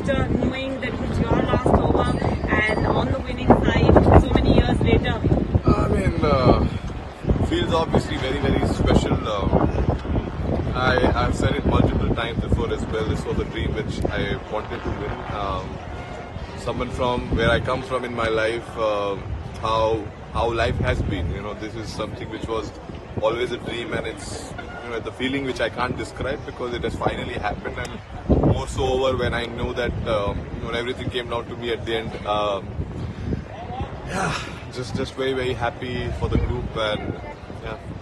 after knowing that it was your last over and on the winning side so many years later? I mean, feels obviously very, very special. I've said it multiple times before as well. This was a dream which I wanted to win. Someone from where I come from in my life, how life has been. You know, this is something which was always a dream, and it's the feeling which I can't describe because it has finally happened, and more so over when I know that everything came down to me at the end. Just very, very happy for the group, and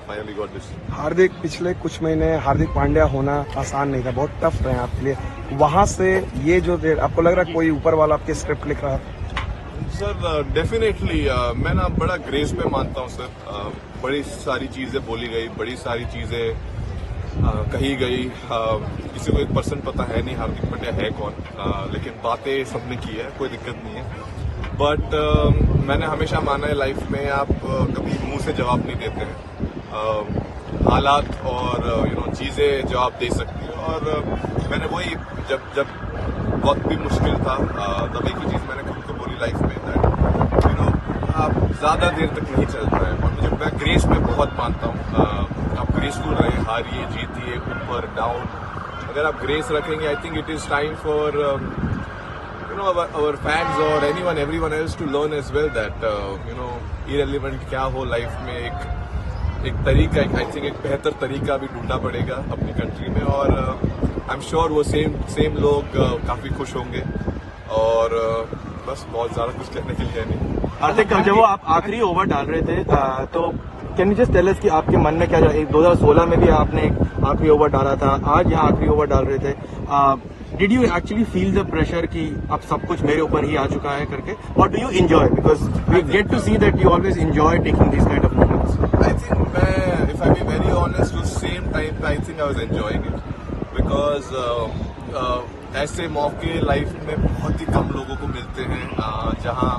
finally got this. हार्दिक, पिछले कुछ महीने हार्दिक पांड्या होना आसान नहीं था, बहुत tough रहे आपके लिए. वहां से ये जो आपको लग रहा है कोई ऊपर वाला आपके स्क्रिप्ट लिख रहा है? सर डेफिनेटली मैं ना बड़ा ग्रेस पे मानता हूँ सर. बड़ी सारी चीजें बोली गई, बड़ी सारी चीजें कही गई. किसी को 1% पता है नहीं हार्दिक पांड्या है कौन, लेकिन बातें सबने की है, कोई दिक्कत नहीं है. बट मैंने हमेशा माना है लाइफ में आप कभी मुंह से जवाब नहीं देते हैं. हालात और चीजें जवाब दे सकती है. और मैंने वही जब वक्त भी मुश्किल था तब एक ही चीज मैंने खुद को बोली लाइफ में, दैट आप ज्यादा देर तक नहीं चल पाए. और मैं ग्रेस में बहुत मानता हूँ. आप ग्रेसफुल रहे, हारिए जीतिए, ऊपर डाउन, अगर आप ग्रेस रखेंगे I think it is time for our fans or everyone else to learn as well that irrelevant क्या हो लाइफ में, एक तरीका, आई थिंक एक बेहतर तरीका भी ढूंढना पड़ेगा अपनी कंट्री में. और आई एम श्योर वो सेम लोग काफी खुश होंगे. और बस बहुत ज्यादा कुछ कहने के लिए नहीं. हार्दिक, जब वो आप आखिरी ओवर डाल रहे थे तो can you just tell us कि आपके मन में क्या चल रहा है? 2016 में भी आपने एक आखिरी ओवर डाला था, आज यहाँ आखिरी ओवर डाल रहे थे. Did you actually feel the pressure कि अब सब कुछ मेरे ऊपर ही आ चुका है करके, or do you enjoy? Because we get to see that you always enjoy taking these kind of moments. I think, if I be very honest, at the same time I think I was enjoying it because ऐसे मौके life में बहुत ही कम लोगों को मिलते हैं जहाँ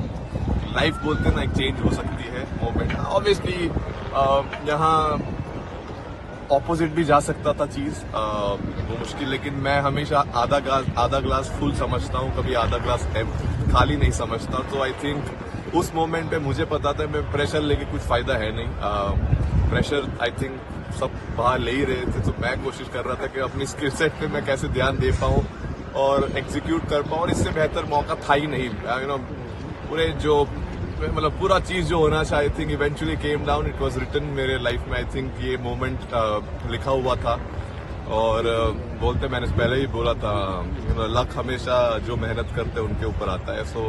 life बोलते हैं ना एक चेंज हो सकती है मोमेंट. ऑब्वियसली यहाँ ऑपोजिट भी जा सकता था चीज, वो मुश्किल, लेकिन मैं हमेशा आधा ग्लास फुल समझता हूँ, कभी आधा ग्लास खाली नहीं समझता. तो आई थिंक उस मोमेंट पे मुझे पता था मैं प्रेशर लेके कुछ फायदा है नहीं. प्रेशर आई थिंक सब बाहर ले ही रहे थे, तो मैं कोशिश कर रहा था कि अपनी स्किल सेट पे मैं कैसे ध्यान दे पाऊँ और एग्जीक्यूट कर पाऊँ. और इससे बेहतर मौका था ही नहीं. पूरे जो पूरा चीज जो होना चाहिए, I think eventually came down. It was written मेरे लाइफ में. आई थिंक ये मोमेंट लिखा हुआ था. और बोलते मैंने पहले ही बोला था, लक हमेशा जो मेहनत करते हैं उनके ऊपर आता है. सो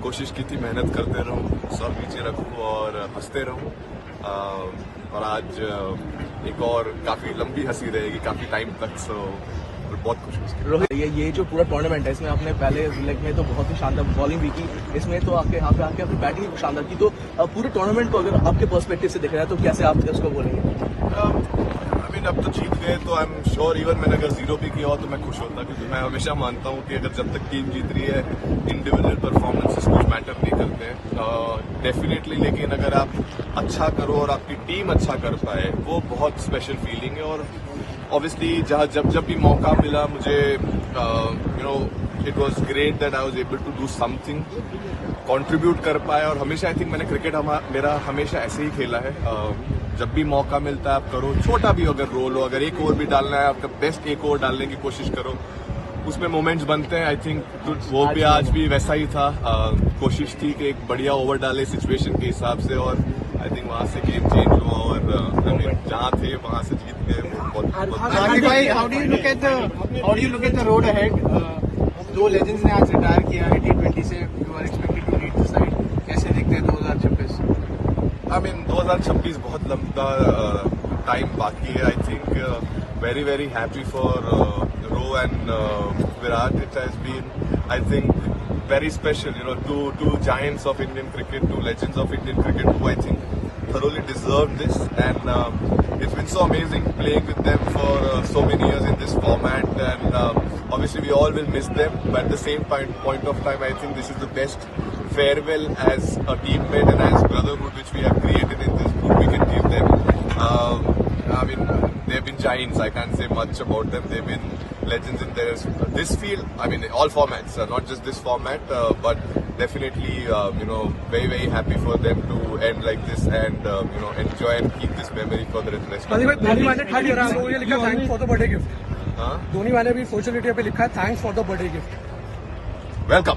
कोशिश की थी मेहनत करते रहूं, सर नीचे रखूं और हंसते रहूं. और आज एक और काफी लंबी हंसी रहेगी काफी टाइम तक. सो बहुत खुश हूँ. ये जो पूरा टूर्नामेंट है, इसमें आपने पहले लेग में तो बहुत ही शानदार बॉलिंग भी की, इसमें तो आपके यहाँ पे आके अपनी बैटिंग भी शानदार की. तो पूरे टूर्नामेंट को अगर आपके पर्सपेक्टिव से देख रहा है तो कैसे आप उसको बोलेंगे? अब तो जीत गए तो आई एम श्योर इवन मैंने अगर 0 भी किया हो तो मैं खुश होता, क्योंकि मैं हमेशा मानता हूँ कि अगर जब तक टीम जीत रही है इंडिविजुअल परफॉर्मेंसेस कुछ मैटर नहीं करते हैं डेफिनेटली. लेकिन अगर आप अच्छा करो और आपकी टीम अच्छा कर पाए, वो बहुत स्पेशल फीलिंग है. और ऑब्वियसली जब भी मौका मिला मुझे it was great that I was able to do something, contribute कर पाया. और हमेशा आई थिंक मैंने क्रिकेट मेरा हमेशा ऐसे ही खेला है. जब भी मौका मिलता है आप करो, छोटा भी अगर रोल हो, अगर एक ओवर भी डालना है आपका बेस्ट एक ओवर डालने की कोशिश करो, उसमें मोमेंट्स बनते हैं. आई थिंक वो भी आज भी वैसा ही था. कोशिश थी कि एक बढ़िया ओवर डाले सिचुएशन के हिसाब से, और आई थिंक वहां से गेम चेंज हुआ और जहाँ थे वहां से जीत गए. How do you look at the road ahead? दो लेजेंड्स ने आज रिटायर किया है T20 से. You are expected to lead the side. कैसे देखते हैं 2026? आई मीन 2026 बहुत लंबा टाइम बाकी है. I think very very happy for Ro and Virat. It has been I think very special, two giants of Indian cricket, two legends of Indian cricket who I think thoroughly deserve this, and it's been so amazing playing with them for so many years in this format, and obviously we all will miss them, but at the same point of time I think this is the best farewell as a teammate and as brotherhood which we have created in this group we can give them. I mean, they've been giants, I can't say much about them. They've been legends in this field. I mean, all formats, not just this format, but definitely, very, very happy for them to end like this and, enjoy and keep this memory for the rest of Dhoni वाले ने लिखा thanks for the birthday gift हाँ? धोनी वाले भी social media पे लिखा है thanks for the birthday gift Welcome.